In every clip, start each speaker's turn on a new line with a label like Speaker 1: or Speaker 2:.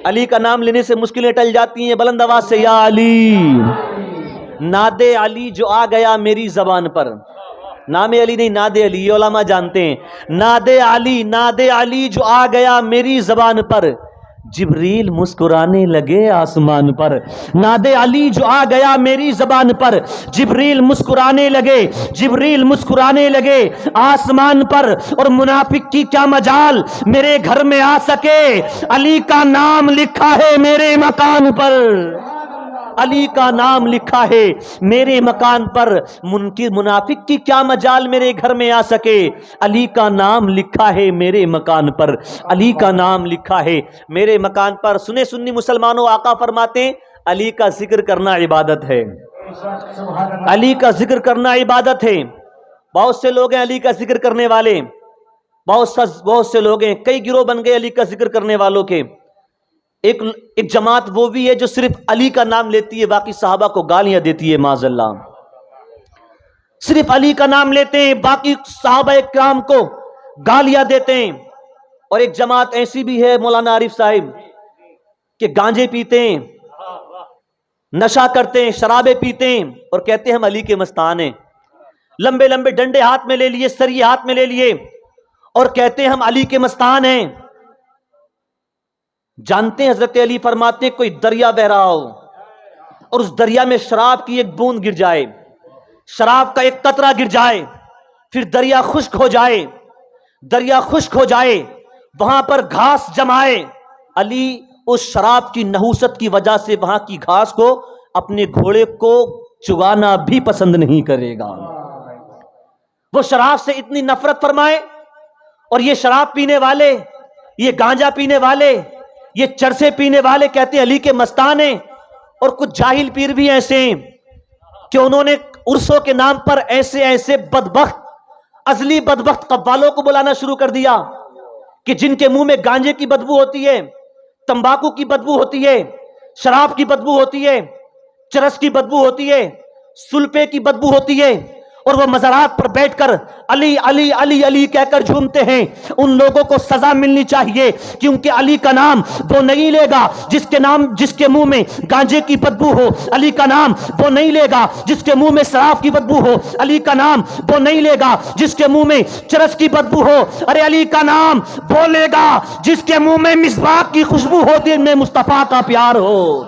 Speaker 1: علی کا نام لینے سے مشکلیں ٹل جاتی ہیں. بلند آواز سے یا علی. ناد علی جو آ گیا میری زبان پر, نام علی نہیں ناد علی, یہ علماء جانتے ہیں. ناد علی جو آ گیا میری زبان پر, جبریل مسکرانے لگے آسمان پر. ناد علی جو آ گیا میری زبان پر, جبریل مسکرانے لگے آسمان پر. اور منافق کی کیا مجال میرے گھر میں آ سکے, علی کا نام لکھا ہے میرے مکان پر. علی کا نام لکھا ہے میرے مکان پر. منافق کی کیا مجال میرے گھر میں آ سکے, علی کا نام لکھا ہے میرے مکان پر. علی کا نام لکھا ہے میرے مکان پر. سنے سنی مسلمانوں, آقا فرماتے ہیں علی کا ذکر کرنا عبادت ہے. علی کا ذکر کرنا عبادت ہے. بہت سے لوگ ہیں علی کا ذکر کرنے والے, بہت سے لوگ ہیں, کئی گروہ بن گئے علی کا ذکر کرنے والوں کے. ایک جماعت وہ بھی ہے جو صرف علی کا نام لیتی ہے, باقی صحابہ کو گالیاں دیتی ہے معاذ اللہ. صرف علی کا نام لیتے ہیں, باقی صحابہ کرام کو گالیاں دیتے ہیں. اور ایک جماعت ایسی بھی ہے مولانا عارف صاحب کہ گانجے پیتے ہیں, نشہ کرتے ہیں, شرابیں پیتے ہیں اور کہتے ہیں ہم علی کے مستان ہیں. لمبے لمبے ڈنڈے ہاتھ میں لے لیے, سریے ہاتھ میں لے لیے اور کہتے ہیں ہم علی کے مستان ہیں. جانتے ہیں حضرت علی فرماتے ہیں کوئی دریا بہ رہا ہو اور اس دریا میں شراب کی ایک بوند گر جائے, شراب کا ایک قطرہ گر جائے, پھر دریا خشک ہو جائے, وہاں پر گھاس جمائے, علی اس شراب کی نحوست کی وجہ سے وہاں کی گھاس کو اپنے گھوڑے کو چگانا بھی پسند نہیں کرے گا. وہ شراب سے اتنی نفرت فرمائے. اور یہ شراب پینے والے, یہ گانجا پینے والے, یہ چرسے پینے والے کہتے ہیں علی کے مستان ہیں. اور کچھ جاہل پیر بھی ایسے ہیں کہ انہوں نے عرسوں کے نام پر ایسے بدبخت, ازلی بدبخت قوالوں کو بلانا شروع کر دیا کہ جن کے منہ میں گانجے کی بدبو ہوتی ہے, تمباکو کی بدبو ہوتی ہے, شراب کی بدبو ہوتی ہے, چرس کی بدبو ہوتی ہے, سلپے کی بدبو ہوتی ہے, اور وہ مزارات پر بیٹھ کر علی علی علی علی کہہ کر جھومتے ہیں. ان لوگوں کو سزا ملنی چاہیے, کیونکہ علی کا نام وہ نہیں لے گا جس کے منہ میں گانجے کی بدبو ہو. علی کا نام وہ نہیں لے گا جس کے منہ میں شراب کی بدبو ہو. علی کا نام وہ نہیں لے گا جس کے منہ میں چرس کی بدبو ہو. ارے علی کا نام وہ لے گا جس کے منہ میں مسواک کی خوشبو ہو, دل میں مصطفیٰ کا پیار ہو.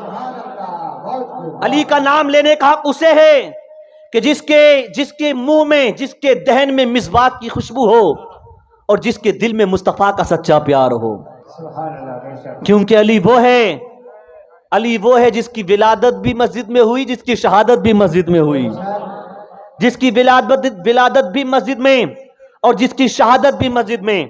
Speaker 1: علی کا نام لینے کا حق اسے ہے کہ جس کے منہ میں, جس کے دہن میں مسواک کی خوشبو ہو اور جس کے دل میں مصطفیٰ کا سچا پیار ہو. کیونکہ علی وہ ہے جس کی ولادت بھی مسجد میں ہوئی, جس کی شہادت بھی مسجد میں ہوئی, جس کی ولادت بھی مسجد میں اور جس کی شہادت بھی مسجد میں.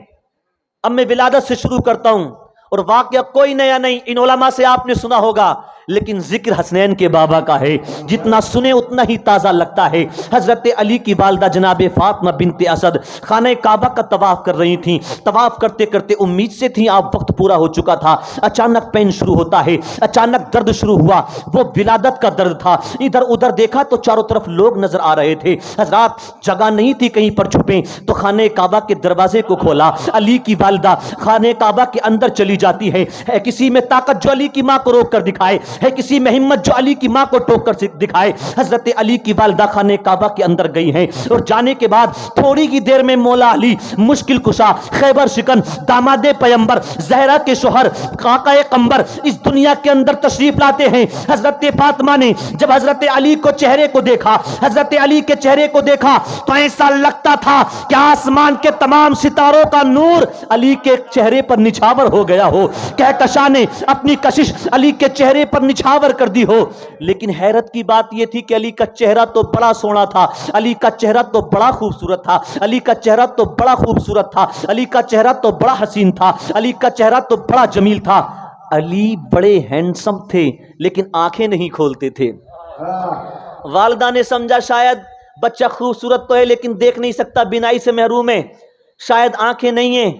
Speaker 1: اب میں ولادت سے شروع کرتا ہوں, اور واقعہ کوئی نیا نہیں, ان علماء سے آپ نے سنا ہوگا, لیکن ذکر حسنین کے بابا کا ہے, جتنا سنے اتنا ہی تازہ لگتا ہے. حضرت علی کی والدہ جناب فاطمہ بنت اسد خانہ کعبہ کا طواف کر رہی تھیں. طواف کرتے کرتے امید سے تھیں آپ وقت پورا ہو چکا تھا, اچانک پین شروع ہوتا ہے, اچانک درد شروع ہوا. وہ ولادت کا درد تھا. ادھر ادھر دیکھا تو چاروں طرف لوگ نظر آ رہے تھے. حضرات جگہ نہیں تھی کہیں پر چھپیں, تو خانہ کعبہ کے دروازے کو کھولا. علی کی والدہ خانہ کعبہ کے اندر چلی جاتی ہے کسی میں طاقت جو علی کی ماں کو روک کر دکھائے, ہے کسی میں ہمت جو علی کی ماں کو ٹوک کر دکھائے. حضرت علی کی والدہ خانہ کعبہ کے اندر گئی ہیں, اور جانے کے بعد تھوڑی ہی دیر میں مولا علی مشکل کشا, خیبر شکن, داماد پیمبر, زہرا کے شوہر, آقا قمبر اس دنیا کے اندر تشریف لاتے ہیں. حضرت فاطمہ نے جب حضرت علی کو چہرے کو دیکھا, حضرت علی کے چہرے کو دیکھا تو ایسا لگتا تھا کہ آسمان کے تمام ستاروں کا نور علی کے چہرے پر نچھاور ہو گیا ہو, کہکشاں نے اپنی کشش علی کے چہرے پر نچھاور کر دی ہو. لیکن حیرت کی بات یہ تھی کہ علی کا چہرہ تو بڑا سونا تھا, علی کا چہرہ تو بڑا خوبصورت تھا, علی کا چہرہ تو بڑا خوبصورت تھا, علی کا چہرہ تو بڑا حسین تھا, علی کا چہرہ تو بڑا جمیل تھا. علی بڑے ہینڈسم تھے لیکن آنکھیں نہیں کھولتے تھے. والدہ نے سمجھا شاید بچہ خوبصورت تو ہے لیکن دیکھ نہیں سکتا, بینائی سے محروم ہے, شاید آنکھیں نہیں ہیں,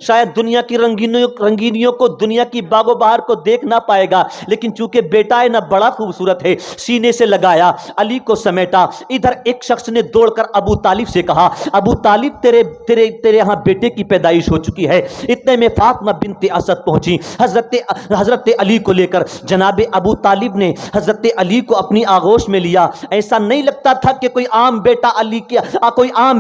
Speaker 1: شاید دنیا کی رنگینیوں کو، دنیا کی باغ و بہار کو دیکھ نہ پائے گا، لیکن چونکہ بیٹا ہے نا بڑا خوبصورت ہے، سینے سے لگایا، علی کو سمیٹا۔ ادھر ایک شخص نے دوڑ کر ابو طالب سے کہا، ابو طالب تیرے یہاں بیٹے کی پیدائش ہو چکی ہے۔ اتنے میں فاطمہ بنت اسد پہنچی حضرت علی کو لے کر۔ جناب ابو طالب نے حضرت علی کو اپنی آغوش میں لیا۔ ایسا نہیں لگتا تھا کہ کوئی عام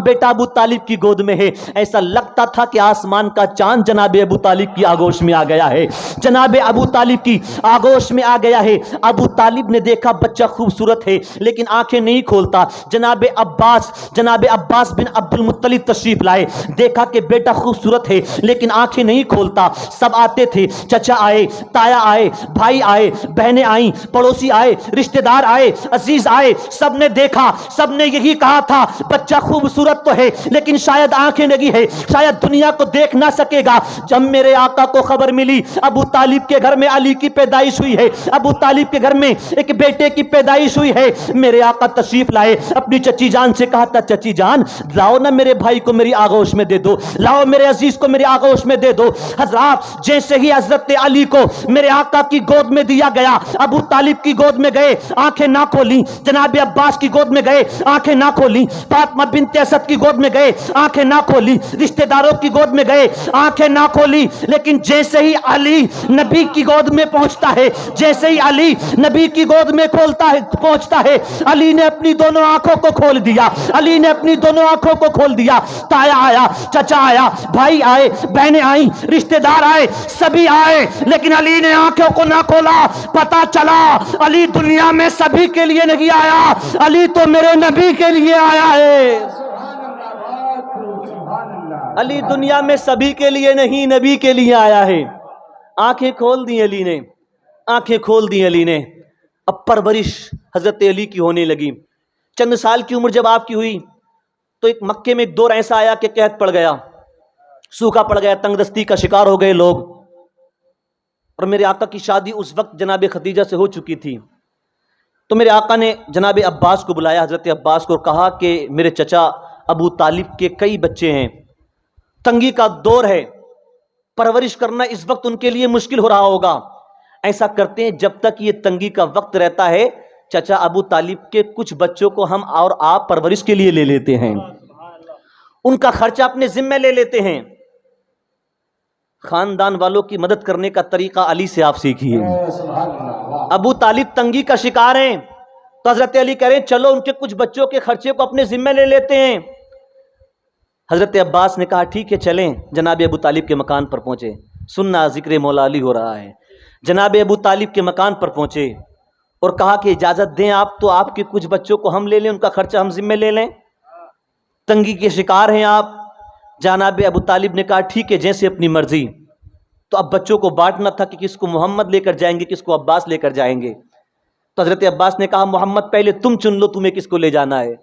Speaker 1: بیٹا ابو طالب کی گود میں ہے، ایسا لگتا تھا کہ آسمان کا چاند جناب ابو طالب کی آغوش میں آ گیا ہے، جناب ابو طالب کی آغوش میں آ گیا ہے۔ ابو طالب نے دیکھا بچہ خوبصورت ہے لیکن آنکھیں نہیں کھولتا۔ جناب عباس بن عبد المطلب تشریف لائے، دیکھا کہ بیٹا خوبصورت ہے لیکن آنکھیں نہیں کھولتا۔ سب آتے تھے، چچا آئے، تایا آئے، بھائی آئے، بہنیں آئیں، پڑوسی آئے، رشتہ دار آئے، عزیز آئے، سب نے دیکھا، سب نے یہی کہا تھا بچہ خوبصورت تو ہے لیکن شاید آنکھیں نہیں ہے، شاید دنیا کو دیکھ نہ سکے گا۔ جب میرے آقا کو خبر ملی ابو طالب کے گھر میں علی کی پیدائش ہوئی ہے، ابو طالب کے گھر میں ایک بیٹے کی پیدائش ہوئی ہے، میرے آقا تشریف لائے، اپنی چچی جان سے کہا تھا، چچی جان لاؤ نا میرے بھائی کو میری آغوش میں دے دو، لاؤ میرے عزیز کو میری آغوش میں دے دو۔ حضرات جیسے ہی حضرت علی کو میرے آقا کی گود میں دیا گیا، ابو طالب کی گود میں گئے، آنکھیں نہ کھولی، جناب عباس کی گود میں گئے، آنکھیں نہ کھولی، فاطمہ بنت اسد کی گود میں گئے، آنکھیں نہ کھولی، رشتہ داروں کی گود میں گئے، آنکھیں نہ کھولی۔ لیکن جیسے ہی علی نبی کی گود میں پہنچتا ہے، جیسے ہی علی نبی کی گود میں پہنچتا ہے، علی نے اپنی دونوں آنکھوں کو کھول دیا، علی نے اپنی دونوں آنکھوں کو کھول دیا۔ تایا آیا، چچا آیا، بھائی آئے، بہنیں آئیں، رشتہ دار آئے، سبھی آئے، لیکن علی نے آنکھوں کو نہ کھولا۔ پتا چلا علی دنیا میں سبھی کے لیے نہیں آیا، علی تو میرے نبی کے لیے آیا ہے۔ علی دنیا میں سبھی کے لیے نہیں، نبی کے لیے آیا ہے۔ آنکھیں کھول دی علی نے، آنکھیں کھول دی علی نے۔ اب پرورش حضرت علی کی ہونے لگی۔ چند سال کی عمر جب آپ کی ہوئی تو ایک مکے میں ایک دور ایسا آیا کہ قحط پڑ گیا، سوکھا پڑ گیا، تنگ دستی کا شکار ہو گئے لوگ۔ اور میرے آقا کی شادی اس وقت جناب خدیجہ سے ہو چکی تھی، تو میرے آقا نے جناب عباس کو بلایا، حضرت عباس کو، کہا کہ میرے چچا ابو طالب کے کئی بچے ہیں، تنگی کا دور ہے، پرورش کرنا اس وقت ان کے لیے مشکل ہو رہا ہوگا۔ ایسا کرتے ہیں جب تک یہ تنگی کا وقت رہتا ہے، چچا ابو طالب کے کچھ بچوں کو ہم اور آپ پرورش کے لیے لے لیتے ہیں، ان کا خرچہ اپنے ذمہ لے لیتے ہیں۔ خاندان والوں کی مدد کرنے کا طریقہ علی سے آپ سیکھیے۔ ابو طالب تنگی کا شکار ہیں تو حضرت علی کہہ رہے ہیں چلو ان کے کچھ بچوں کے خرچے کو اپنے ذمہ لے لیتے ہیں۔ حضرت عباس نے کہا ٹھیک ہے چلیں۔ جناب ابو طالب کے مکان پر پہنچے، سننا ذکر مولا علی ہو رہا ہے۔ جناب ابو طالب کے مکان پر پہنچے اور کہا کہ اجازت دیں آپ، تو آپ کے کچھ بچوں کو ہم لے لیں، ان کا خرچہ ہم ذمہ لے لیں، تنگی کے شکار ہیں آپ۔ جناب ابو طالب نے کہا ٹھیک ہے جیسے اپنی مرضی۔ تو اب بچوں کو بانٹنا تھا کہ کس کو محمد لے کر جائیں گے، کس کو عباس لے کر جائیں گے۔ تو حضرت عباس نے کہا محمد پہلے تم چن لو تمہیں کس کو لے جانا ہے۔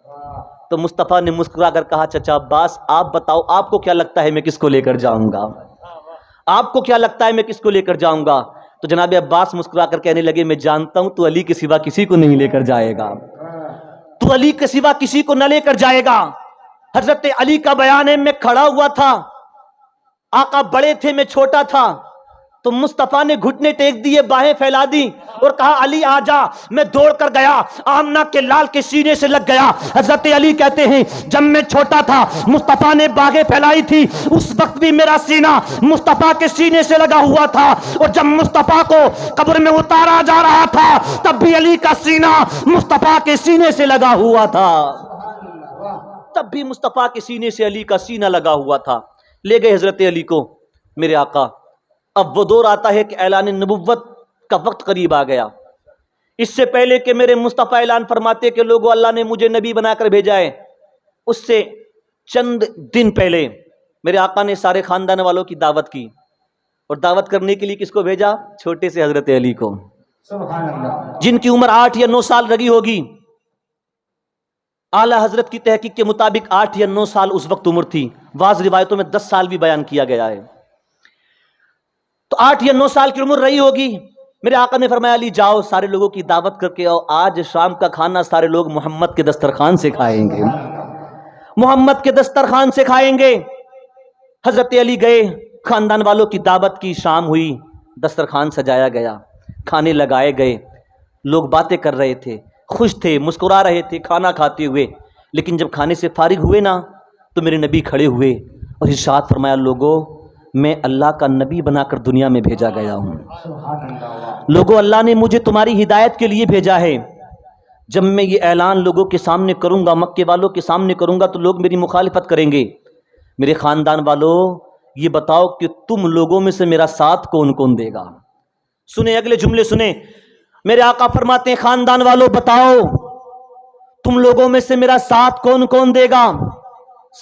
Speaker 1: تو مصطفیٰ نے مسکرا کر کہا چچا عباس آپ بتاؤ آپ کو کیا لگتا ہے میں کس کو لے کر جاؤں گا، آپ کو کیا لگتا ہے میں کس کو لے کر جاؤں گا۔ تو جناب عباس مسکرا کر کہنے لگے میں جانتا ہوں تو علی کے سوا کسی کو نہیں لے کر جائے گا، تو علی کے سوا کسی کو نہ لے کر جائے گا۔ حضرت علی کا بیان ہے میں کھڑا ہوا تھا، آقا بڑے تھے میں چھوٹا تھا، تو مصطفیٰ نے گھٹنے ٹیک دیے، باہیں پھیلا دی اور کہا علی آ جا۔ میں دوڑ کر گیا، آمنہ کے لال کے سینے سے لگ گیا۔ حضرت علی کہتے ہیں جب میں چھوٹا تھا مصطفیٰ نے باہیں پھیلائی تھی، اس وقت بھی میرا سینہ مصطفیٰ کے سینے سے لگا ہوا تھا، اور جب مصطفیٰ کو قبر میں اتارا جا رہا تھا تب بھی علی کا سینہ مصطفیٰ کے سینے سے لگا ہوا تھا، تب بھی مصطفیٰ کے سینے سے علی کا سینہ لگا ہوا تھا۔ لے گئے حضرت علی کو میرے آقا۔ اب وہ دور آتا ہے کہ اعلان نبوت کا وقت قریب آ گیا۔ اس سے پہلے کہ میرے مصطفیٰ اعلان فرماتے کہ لوگوں اللہ نے مجھے نبی بنا کر بھیجا ہے، اس سے چند دن پہلے میرے آقا نے سارے خاندان والوں کی دعوت کی، اور دعوت کرنے کے لیے کس کو بھیجا؟ چھوٹے سے حضرت علی کو، سبحان اللہ، جن کی عمر 8 یا 9 سال رہی ہوگی۔ اعلی حضرت کی تحقیق کے مطابق 8 یا 9 سال اس وقت عمر تھی، بعض روایتوں میں 10 سال بھی بیان کیا گیا ہے۔ تو 8 یا 9 سال کی عمر رہی ہوگی۔ میرے آقا نے فرمایا علی جاؤ سارے لوگوں کی دعوت کر کے آؤ، آج شام کا کھانا سارے لوگ محمد کے دسترخوان سے کھائیں گے، محمد کے دسترخوان سے کھائیں گے۔ حضرت علی گئے، خاندان والوں کی دعوت کی شام ہوئی، دسترخوان سجایا گیا، کھانے لگائے گئے، لوگ باتیں کر رہے تھے، خوش تھے، مسکرا رہے تھے کھانا کھاتے ہوئے. لیکن جب کھانے سے فارغ ہوئے نا تو میرے نبی کھڑے ہوئے اور ارشاد فرمایا، لوگوں میں اللہ کا نبی بنا کر دنیا میں بھیجا گیا ہوں. لوگوں اللہ نے مجھے تمہاری ہدایت کے لیے بھیجا ہے. جب میں یہ اعلان لوگوں کے سامنے کروں گا، مکے والوں کے سامنے کروں گا، تو لوگ میری مخالفت کریں گے. میرے خاندان والوں یہ بتاؤ کہ تم لوگوں میں سے میرا ساتھ کون کون دے گا؟ سنیں اگلے جملے سنیں. میرے آقا فرماتے ہیں، خاندان والوں بتاؤ تم لوگوں میں سے میرا ساتھ کون کون دے گا؟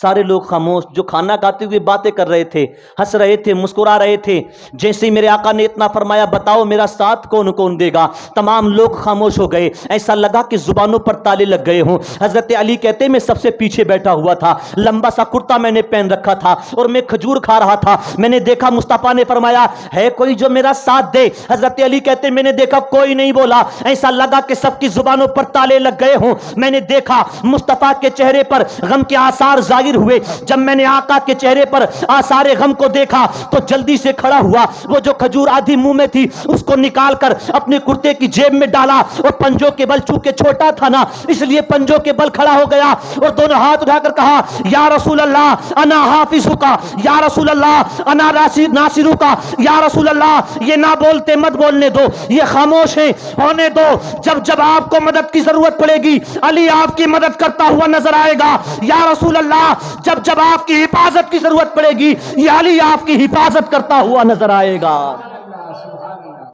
Speaker 1: سارے لوگ خاموش، جو کھانا کھاتے ہوئے باتیں کر رہے تھے، ہنس رہے تھے، مسکرا رہے تھے. جیسے ہی میرے آقا نے اتنا فرمایا بتاؤ میرا ساتھ کون کون دے گا، تمام لوگ خاموش ہو گئے. ایسا لگا کہ زبانوں پر تالے لگ گئے ہوں. حضرت علی کہتے میں سب سے پیچھے بیٹھا ہوا تھا، لمبا سا کرتا میں نے پہن رکھا تھا اور میں کھجور کھا رہا تھا. میں نے دیکھا مصطفیٰ نے فرمایا ہے کوئی جو میرا ساتھ دے؟ حضرت علی کہتے میں نے دیکھا کوئی نہیں بولا. ایسا لگا کہ سب کی زبانوں پر تالے لگ گئے ہوں. میں نے دیکھا مصطفیٰ کے چہرے پر غم کے آثار ظاہر ہوئے. جب میں نے آقا کے چہرے پر آثار غم کو دیکھا تو جلدی سے کھڑا ہوا. وہ جو کھجور آدھی منہ میں تھی اس کو نکال کر اپنے کرتے کی جیب میں ڈالا اور پنجوں کے بل، چونکہ چھوٹا تھا نا اس لیے پنجوں کے بل کھڑا ہو گیا اور دونوں ہاتھ اٹھا کر کہا یا رسول اللہ انا حافظک، یا رسول اللہ انا ناصرک، یا رسول اللہ یہ نہ بولتے مت بولنے دو، یہ خاموش ہیں ہونے دو. جب جب آپ کو مدد کی ضرورت پڑے گی علی آپ کی مدد کرتا ہوا نظر آئے گا. یا رسول اللہ جب جب آپ کی حفاظت کی ضرورت پڑے گی یہ علی آپ کی حفاظت کرتا ہوا نظر آئے گا.